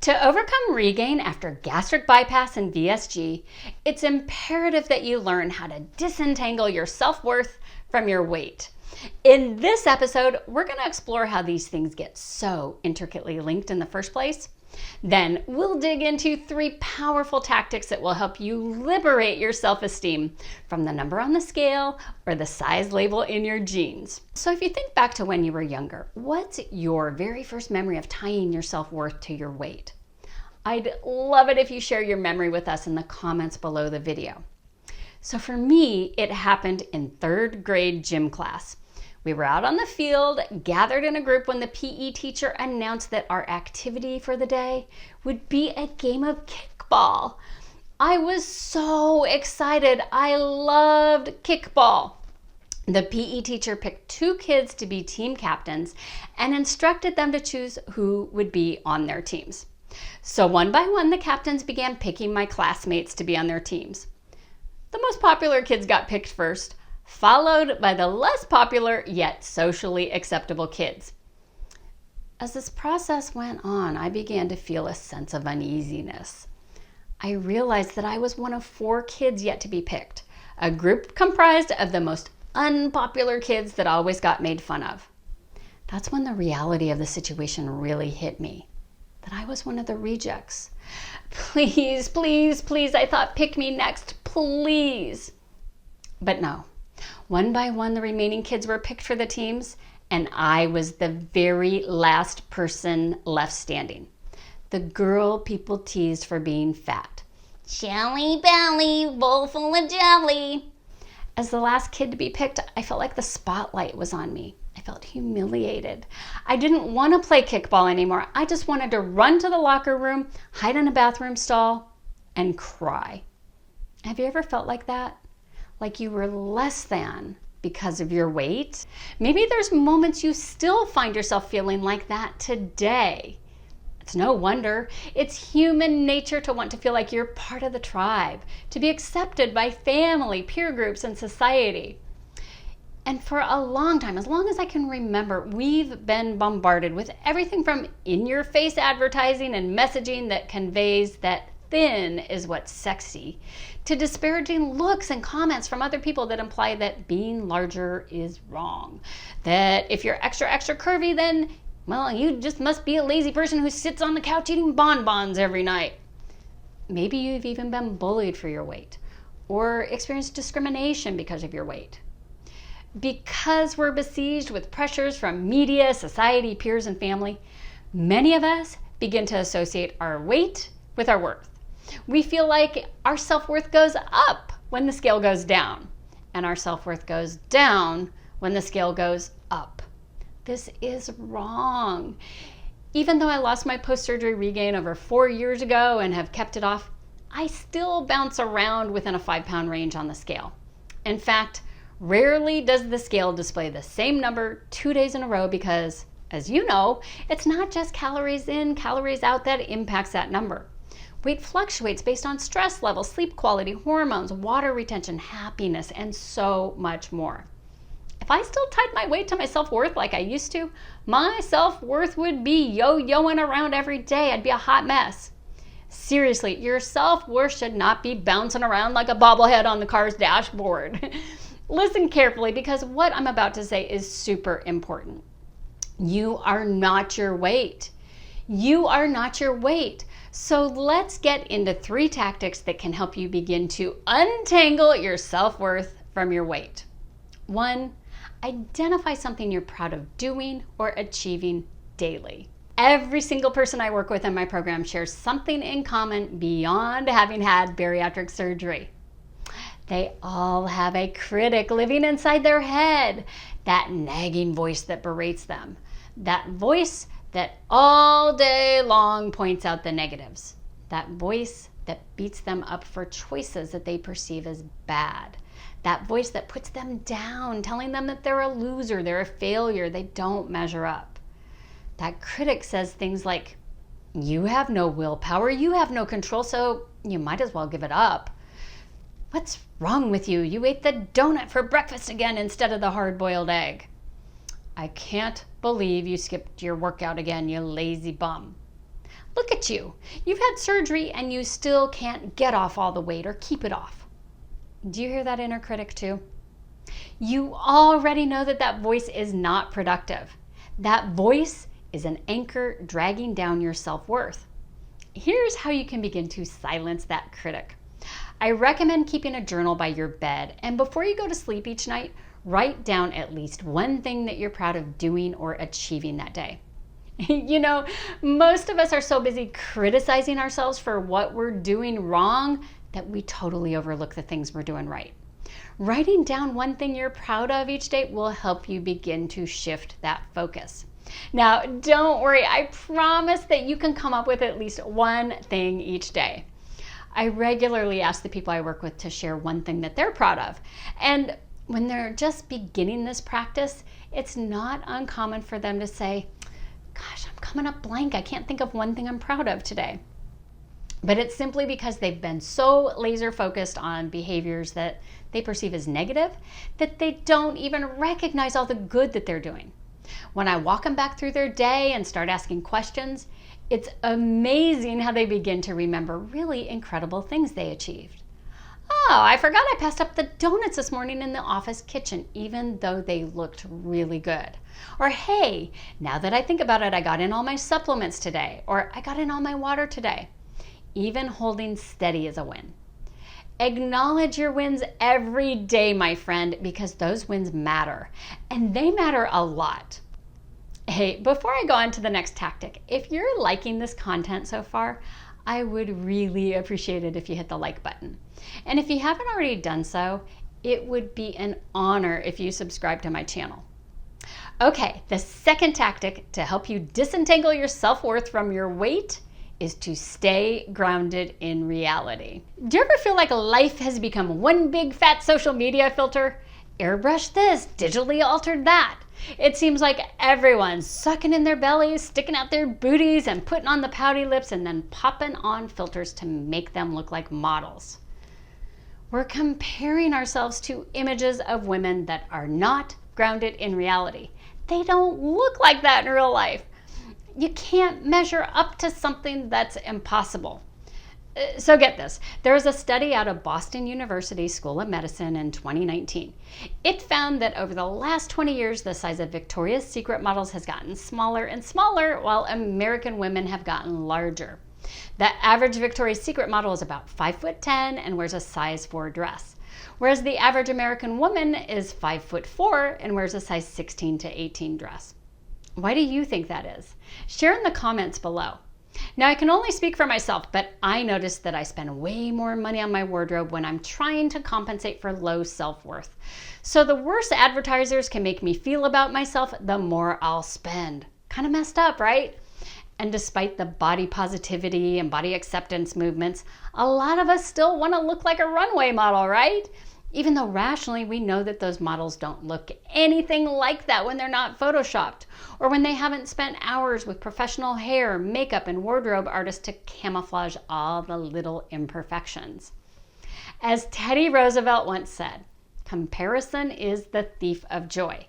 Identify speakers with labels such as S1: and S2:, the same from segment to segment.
S1: To overcome regain after gastric bypass and VSG, it's imperative that you learn how to disentangle your self-worth from your weight. In this episode, we're going to explore how these things get so intricately linked in the first place. Then we'll dig into 3 powerful tactics that will help you liberate your self-esteem from the number on the scale or the size label in your jeans. So if you think back to when you were younger, what's your very first memory of tying your self-worth to your weight? I'd love it if you share your memory with us in the comments below the video. So for me, it happened in 3rd grade gym class. We were out on the field, gathered in a group when the PE teacher announced that our activity for the day would be a game of kickball. I was so excited. I loved kickball. The PE teacher picked 2 kids to be team captains and instructed them to choose who would be on their teams. So one by one, the captains began picking my classmates to be on their teams. The most popular kids got picked first, followed by the less popular yet socially acceptable kids. As this process went on, I began to feel a sense of uneasiness. I realized that I was one of 4 kids yet to be picked, a group comprised of the most unpopular kids that always got made fun of. That's when the reality of the situation really hit me, that I was one of the rejects. Please, please, please, I thought, pick me next, please. But no. One by one, the remaining kids were picked for the teams, and I was the very last person left standing. The girl people teased for being fat. Jelly belly, bowl full of jelly. As the last kid to be picked, I felt like the spotlight was on me. I felt humiliated. I didn't want to play kickball anymore. I just wanted to run to the locker room, hide in a bathroom stall, and cry. Have you ever felt like that? Like you were less than because of your weight? Maybe there's moments you still find yourself feeling like that today. It's no wonder. It's human nature to want to feel like you're part of the tribe, to be accepted by family, peer groups, and society. And for a long time, as long as I can remember, we've been bombarded with everything from in-your-face advertising and messaging that conveys that thin is what's sexy, to disparaging looks and comments from other people that imply that being larger is wrong. That if you're extra curvy, then, well, you just must be a lazy person who sits on the couch eating bonbons every night. Maybe you've even been bullied for your weight or experienced discrimination because of your weight. Because we're besieged with pressures from media, society, peers, and family, many of us begin to associate our weight with our worth. We feel like our self-worth goes up when the scale goes down, and our self-worth goes down when the scale goes up. This is wrong. Even though I lost my post-surgery regain over 4 years ago and have kept it off, I still bounce around within a 5-pound range on the scale. In fact, rarely does the scale display the same number 2 days in a row because, as you know, it's not just calories in, calories out that impacts that number. Weight fluctuates based on stress levels, sleep quality, hormones, water retention, happiness, and so much more. If I still tied my weight to my self-worth like I used to, my self-worth would be yo-yoing around every day. I'd be a hot mess. Seriously, your self-worth should not be bouncing around like a bobblehead on the car's dashboard. Listen carefully because what I'm about to say is super important. You are not your weight. You are not your weight. So let's get into 3 tactics that can help you begin to untangle your self-worth from your weight. 1, identify something you're proud of doing or achieving daily. Every single person I work with in my program shares something in common beyond having had bariatric surgery. They all have a critic living inside their head, that nagging voice that berates them, that voice that all day long points out the negatives, that voice that beats them up for choices that they perceive as bad, that voice that puts them down, telling them that they're a loser, they're a failure, they don't measure up. That critic says things like, you have no willpower, you have no control, so you might as well give it up. What's wrong with you? You ate the donut for breakfast again instead of the hard-boiled egg. I can't believe you skipped your workout again, you lazy bum. Look at you. You've had surgery and you still can't get off all the weight or keep it off. Do you hear that inner critic too? You already know that that voice is not productive. That voice is an anchor dragging down your self-worth. Here's how you can begin to silence that critic. I recommend keeping a journal by your bed, and before you go to sleep each night, write down at least one thing that you're proud of doing or achieving that day. You know, most of us are so busy criticizing ourselves for what we're doing wrong that we totally overlook the things we're doing right. Writing down one thing you're proud of each day will help you begin to shift that focus. Now, don't worry, I promise that you can come up with at least one thing each day. I regularly ask the people I work with to share one thing that they're proud of. And when they're just beginning this practice, it's not uncommon for them to say, gosh, I'm coming up blank. I can't think of one thing I'm proud of today. But it's simply because they've been so laser focused on behaviors that they perceive as negative that they don't even recognize all the good that they're doing. When I walk them back through their day and start asking questions, it's amazing how they begin to remember really incredible things they achieved. Oh, I forgot I passed up the donuts this morning in the office kitchen, even though they looked really good. Or, hey, now that I think about it, I got in all my supplements today, or I got in all my water today. Even holding steady is a win. Acknowledge your wins every day, my friend, because those wins matter, and they matter a lot. Hey, before I go on to the next tactic, if you're liking this content so far, I would really appreciate it if you hit the like button. And if you haven't already done so, it would be an honor if you subscribe to my channel. Okay, the second tactic to help you disentangle your self-worth from your weight is to stay grounded in reality. Do you ever feel like life has become one big fat social media filter? Airbrush this, digitally altered that. It seems like everyone's sucking in their bellies, sticking out their booties, and putting on the pouty lips and then popping on filters to make them look like models. We're comparing ourselves to images of women that are not grounded in reality. They don't look like that in real life. You can't measure up to something that's impossible. So get this, there was a study out of Boston University School of Medicine in 2019. It found that over the last 20 years, the size of Victoria's Secret models has gotten smaller and smaller, while American women have gotten larger. The average Victoria's Secret model is about 5'10" and wears a size 4 dress, whereas the average American woman is 5'4" and wears a size 16 to 18 dress. Why do you think that is? Share in the comments below. Now, I can only speak for myself, but I noticed that I spend way more money on my wardrobe when I'm trying to compensate for low self-worth. So the worse advertisers can make me feel about myself, the more I'll spend. Kind of messed up, right? And despite the body positivity and body acceptance movements, a lot of us still want to look like a runway model, right? Even though rationally we know that those models don't look anything like that when they're not photoshopped, or when they haven't spent hours with professional hair, makeup, and wardrobe artists to camouflage all the little imperfections. As Teddy Roosevelt once said, comparison is the thief of joy.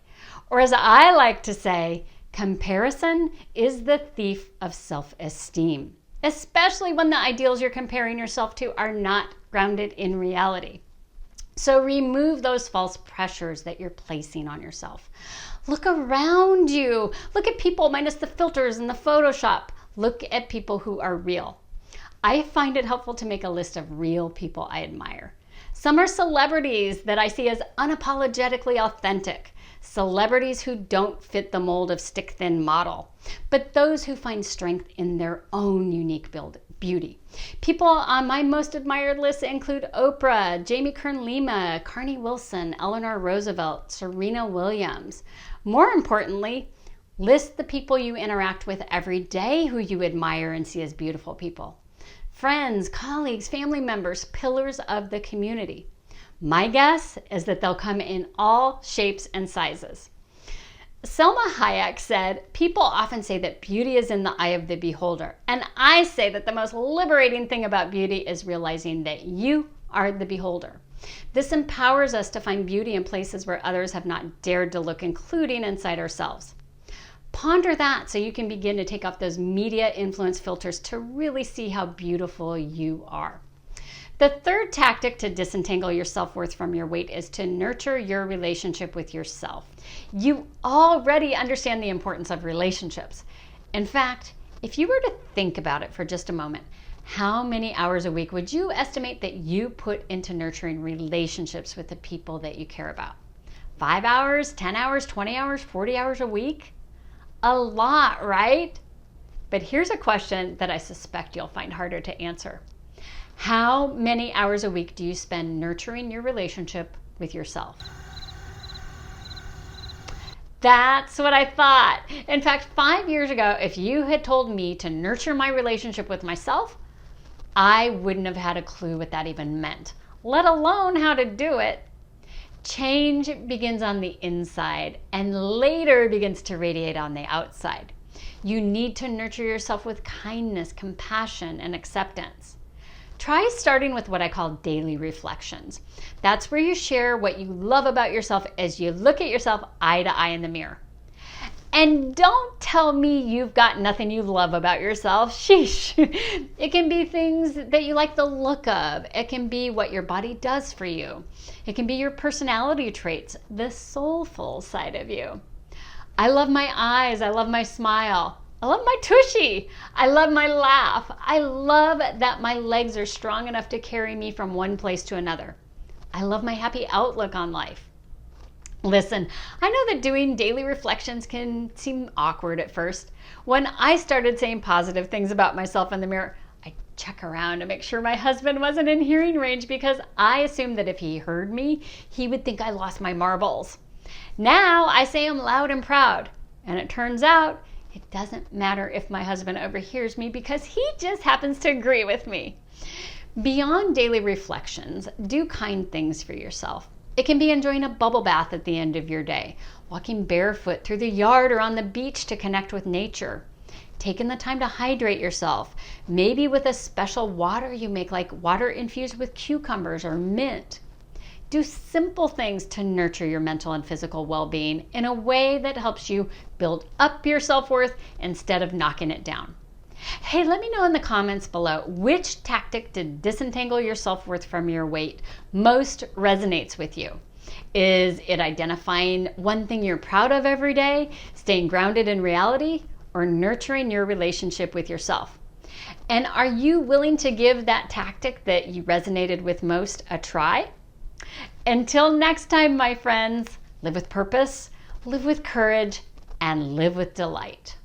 S1: Or as I like to say, comparison is the thief of self-esteem, especially when the ideals you're comparing yourself to are not grounded in reality. So remove those false pressures that you're placing on yourself. Look around you. Look at people minus the filters and the Photoshop. Look at people who are real. I find it helpful to make a list of real people I admire. Some are celebrities that I see as unapologetically authentic. Celebrities who don't fit the mold of stick-thin model, but those who find strength in their own unique beauty. People on my most admired list include Oprah, Jamie Kern-Lima, Carney Wilson, Eleanor Roosevelt, Serena Williams. More importantly, list the people you interact with every day who you admire and see as beautiful people. Friends, colleagues, family members, pillars of the community. My guess is that they'll come in all shapes and sizes. Selma Hayek said, people often say that beauty is in the eye of the beholder. And I say that the most liberating thing about beauty is realizing that you are the beholder. This empowers us to find beauty in places where others have not dared to look, including inside ourselves. Ponder that so you can begin to take off those media influence filters to really see how beautiful you are. The third tactic to disentangle your self-worth from your weight is to nurture your relationship with yourself. You already understand the importance of relationships. In fact, if you were to think about it for just a moment, how many hours a week would you estimate that you put into nurturing relationships with the people that you care about? 5 hours, 10 hours, 20 hours, 40 hours a week? A lot, right? But here's a question that I suspect you'll find harder to answer. How many hours a week do you spend nurturing your relationship with yourself? That's what I thought. In fact, 5 years ago, if you had told me to nurture my relationship with myself, I wouldn't have had a clue what that even meant, let alone how to do it. Change begins on the inside and later begins to radiate on the outside. You need to nurture yourself with kindness, compassion, and acceptance. Try starting with what I call daily reflections. That's where you share what you love about yourself as you look at yourself eye to eye in the mirror. And don't tell me you've got nothing you love about yourself. Sheesh. It can be things that you like the look of. It can be what your body does for you. It can be your personality traits, the soulful side of you. I love my eyes. I love my smile. I love my tushy. I love my laugh. I love that my legs are strong enough to carry me from one place to another. I love my happy outlook on life. Listen, I know that doing daily reflections can seem awkward at first. When I started saying positive things about myself in the mirror, I check around to make sure my husband wasn't in hearing range because I assumed that if he heard me, he would think I lost my marbles. Now I say them loud and proud, and it turns out it doesn't matter if my husband overhears me because he just happens to agree with me. Beyond daily reflections, do kind things for yourself. It can be enjoying a bubble bath at the end of your day, walking barefoot through the yard or on the beach to connect with nature, taking the time to hydrate yourself, maybe with a special water you make, like water infused with cucumbers or mint. Do simple things to nurture your mental and physical well-being in a way that helps you build up your self-worth instead of knocking it down. Hey, let me know in the comments below which tactic to disentangle your self-worth from your weight most resonates with you. Is it identifying one thing you're proud of every day, staying grounded in reality, or nurturing your relationship with yourself? And are you willing to give that tactic that you resonated with most a try? Until next time, my friends, live with purpose, live with courage, and live with delight.